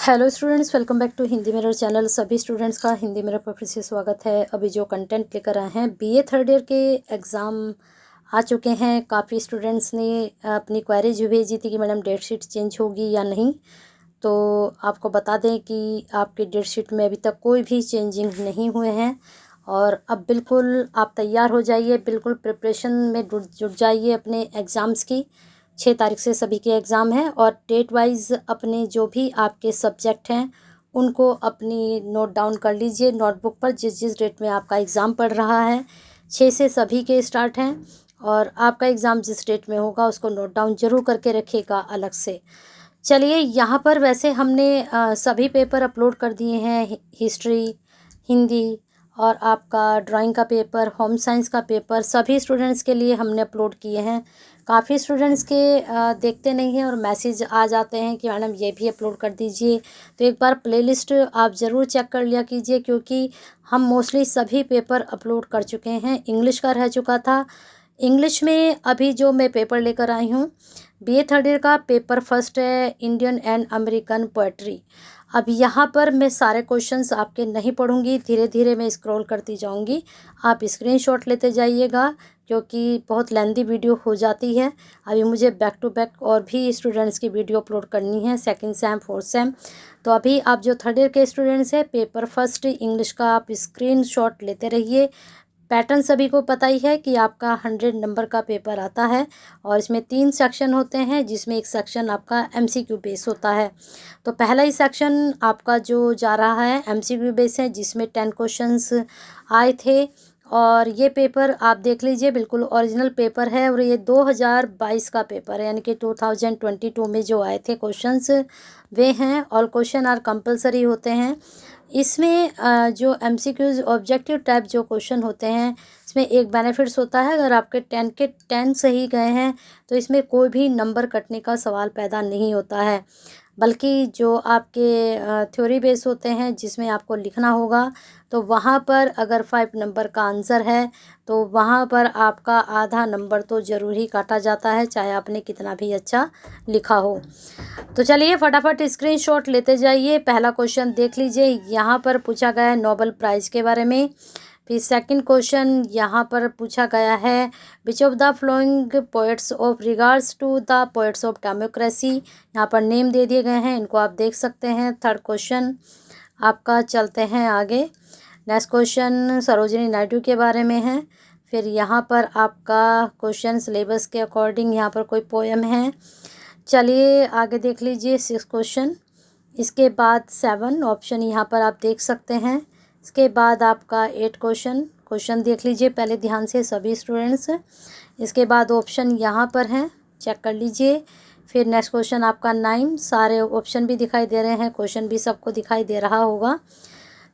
Hello students, welcome back to Hindi mirror channel. सभी students का Hindi mirror पर फिर से स्वागत है। अभी जो कंटेंट लेकर आए हैं, बीए थर्ड ईयर के एग्ज़ाम आ चुके हैं। काफ़ी स्टूडेंट्स ने अपनी क्वेरीज भी भेजी थी कि मैडम डेट शीट चेंज होगी या नहीं। तो आपको बता दें कि आपकी डेट शीट में अभी तक कोई भी चेंजिंग नहीं हुए हैं और अब बिल्कुल आप तैयार हो जाइए, बिल्कुल प्रिपरेशन में जुट जाइए अपने एग्ज़ाम्स की। 6 तारीख से सभी के एग्ज़ाम हैं और डेट वाइज अपने जो भी आपके सब्जेक्ट हैं उनको अपनी नोट डाउन कर लीजिए नोटबुक पर, जिस जिस डेट में आपका एग्ज़ाम पड़ रहा है। 6 से सभी के स्टार्ट हैं और आपका एग्ज़ाम जिस डेट में होगा उसको नोट डाउन ज़रूर करके रखिएगा अलग से। चलिए, यहाँ पर वैसे हमने सभी पेपर अपलोड कर दिए हैं। हिस्ट्री, हिंदी और आपका ड्राइंग का पेपर, होम साइंस का पेपर सभी स्टूडेंट्स के लिए हमने अपलोड किए हैं। काफ़ी स्टूडेंट्स के देखते नहीं हैं और मैसेज आ जाते हैं कि मैडम ये भी अपलोड कर दीजिए। तो एक बार प्लेलिस्ट आप ज़रूर चेक कर लिया कीजिए, क्योंकि हम मोस्टली सभी पेपर अपलोड कर चुके हैं। इंग्लिश का रह चुका था। इंग्लिश में अभी जो मैं पेपर लेकर आई हूँ, बीए थर्ड ईयर का पेपर फर्स्ट है, इंडियन एंड अमेरिकन पोएट्री। अब यहाँ पर मैं सारे क्वेश्चंस आपके नहीं पढ़ूंगी, धीरे धीरे मैं स्क्रॉल करती जाऊंगी। आप स्क्रीनशॉट लेते जाइएगा क्योंकि बहुत लेंदी वीडियो हो जाती है। अभी मुझे बैक टू बैक और भी स्टूडेंट्स की वीडियो अपलोड करनी है, सेकंड सेम फोर्थ सेम। तो अभी आप जो थर्ड ईयर के स्टूडेंट्स हैं, पेपर फर्स्ट इंग्लिश का आप स्क्रीनशॉट लेते रहिए। पैटर्न सभी को पता ही है कि आपका 100 नंबर का पेपर आता है और इसमें 3 सेक्शन होते हैं, जिसमें एक सेक्शन आपका एमसीक्यू बेस होता है। तो पहला ही सेक्शन आपका जो जा रहा है एमसीक्यू बेस है, जिसमें 10 क्वेश्चंस आए थे। और ये पेपर आप देख लीजिए, बिल्कुल ओरिजिनल पेपर है और ये 2022 का पेपर है, यानी कि 2022 में जो आए थे क्वेश्चंस वे हैं। ऑल क्वेश्चन आर कंपलसरी होते हैं। इसमें जो एमसीक्यूज ऑब्जेक्टिव टाइप जो क्वेश्चन होते हैं, इसमें एक बेनिफिट्स होता है, अगर आपके 10 के 10 सही गए हैं तो इसमें कोई भी नंबर कटने का सवाल पैदा नहीं होता है। बल्कि जो आपके थ्योरी बेस होते हैं जिसमें आपको लिखना होगा, तो वहाँ पर अगर 5 नंबर का आंसर है तो वहाँ पर आपका आधा नंबर तो ज़रूर ही काटा जाता है, चाहे आपने कितना भी अच्छा लिखा हो। तो चलिए फटाफट स्क्रीनशॉट लेते जाइए। पहला क्वेश्चन देख लीजिए, यहाँ पर पूछा गया है नोबेल प्राइज़ के बारे में। फिर सेकंड क्वेश्चन यहाँ पर पूछा गया है, which of the following poets of regards to the poets of democracy. यहाँ पर नेम दे दिए गए हैं, इनको आप देख सकते हैं। थर्ड क्वेश्चन आपका, चलते हैं आगे। नेक्स्ट क्वेश्चन सरोजिनी नायडू के बारे में है। फिर यहाँ पर आपका क्वेश्चन सिलेबस के अकॉर्डिंग यहाँ पर कोई पोएम है। चलिए आगे देख लीजिए 6 क्वेश्चन। इसके बाद 7 ऑप्शन यहाँ पर आप देख सकते हैं। इसके बाद आपका 8 क्वेश्चन देख लीजिए पहले ध्यान से सभी स्टूडेंट्स। इसके बाद ऑप्शन यहाँ पर हैं, चेक कर लीजिए। फिर नेक्स्ट क्वेश्चन आपका 9, सारे ऑप्शन भी दिखाई दे रहे हैं, क्वेश्चन भी सबको दिखाई दे रहा होगा।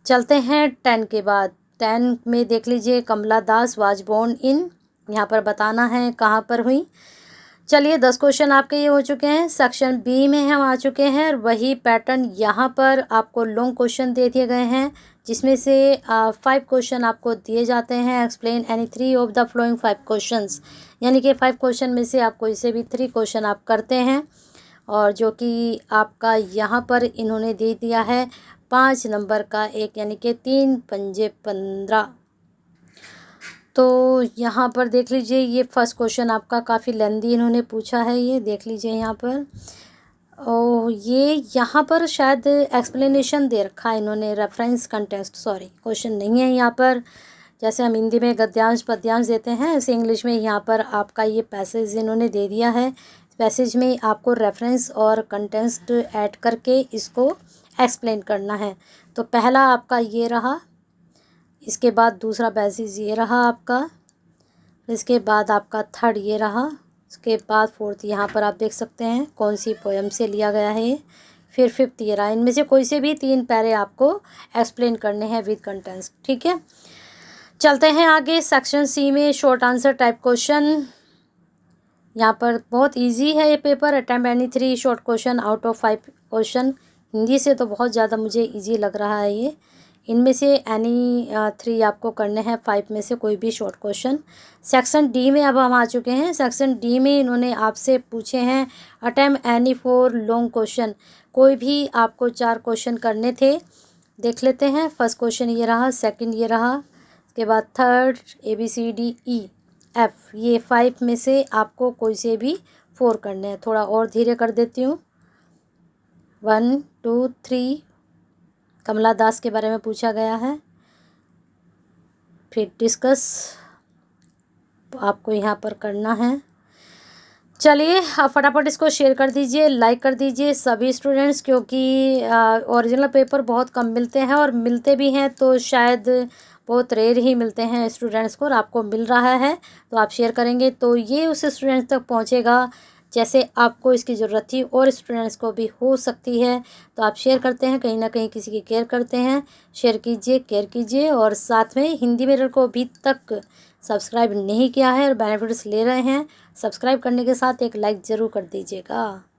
चलते हैं 10 के बाद। 10 में देख लीजिए, कमला दास वाज बोर्न इन, यहाँ पर बताना है कहाँ पर हुई। चलिए 10 क्वेश्चन आपके ये हो चुके हैं। सेक्शन बी में हम आ चुके हैं और वही पैटर्न यहाँ पर आपको लॉन्ग क्वेश्चन दे दिए गए हैं, जिसमें से 5 क्वेश्चन आपको दिए जाते हैं। Explain any 3 of the flowing 5 questions, यानी कि 5 क्वेश्चन में से आप कोई से भी 3 क्वेश्चन आप करते हैं, और जो कि आपका यहाँ पर इन्होंने दे दिया है 5 नंबर का एक, यानी कि 3 पंजे 15। तो यहाँ पर देख लीजिए, ये फर्स्ट क्वेश्चन आपका काफ़ी लेंदी इन्होंने पूछा है, ये देख लीजिए यहाँ पर। और ये यहाँ पर शायद एक्सप्लेनेशन दे रखा है इन्होंने, रेफरेंस कंटेस्ट, सॉरी क्वेश्चन नहीं है यहाँ पर। जैसे हम हिंदी में गद्यांश पद्यांश देते हैं, ऐसे इंग्लिश में यहाँ पर आपका ये पैसेज इन्होंने दे दिया है। पैसेज में आपको रेफरेंस और कंटेस्ट ऐड करके इसको एक्सप्लेन करना है। तो पहला आपका ये रहा, इसके बाद दूसरा पैसेज ये रहा आपका, इसके बाद आपका थर्ड ये रहा, इसके बाद फोर्थ यहाँ पर आप देख सकते हैं कौन सी पोएम से लिया गया है ये। फिर फिफ्थ ये रहा। इनमें से कोई से भी 3 पैरे आपको एक्सप्लेन करने हैं विद कंटेंट्स, ठीक है। चलते हैं आगे सेक्शन सी में, शॉर्ट आंसर टाइप क्वेश्चन। यहाँ पर बहुत इजी है ये paper. Attempt any 3 short question out of 5 question. Hindi से तो बहुत ज़्यादा मुझे इजी लग रहा है ये। इनमें से एनी 3 आपको करने हैं, 5 में से कोई भी शॉर्ट क्वेश्चन। सेक्शन डी में अब हम आ चुके हैं। सेक्शन डी में इन्होंने आपसे पूछे हैं अटेम्प्ट एनी 4 लॉन्ग क्वेश्चन। कोई भी आपको 4 क्वेश्चन करने थे। देख लेते हैं। फर्स्ट क्वेश्चन ये रहा, सेकंड ये रहा, उसके बाद थर्ड ABCDEF, ये 5 में से आपको कोई से भी 4 करने हैं। थोड़ा और धीरे कर देती हूँ। 1 2 3 कमला दास के बारे में पूछा गया है। फिर डिस्कस आपको यहाँ पर करना है। चलिए आप फटाफट इसको शेयर कर दीजिए, लाइक कर दीजिए सभी स्टूडेंट्स, क्योंकि ओरिजिनल पेपर बहुत कम मिलते हैं और मिलते भी हैं तो शायद बहुत रेयर ही मिलते हैं स्टूडेंट्स को, और आपको मिल रहा है तो आप शेयर करेंगे तो ये उस स्टूडेंट्स तक पहुंचेगा जैसे आपको इसकी ज़रूरत थी, और स्टूडेंट्स को भी हो सकती है। तो आप शेयर करते हैं, कहीं ना कहीं किसी की केयर करते हैं। शेयर कीजिए, केयर कीजिए, और साथ में हिंदी मिरर को अभी तक सब्सक्राइब नहीं किया है और बेनिफिट्स ले रहे हैं, सब्सक्राइब करने के साथ एक लाइक ज़रूर कर दीजिएगा।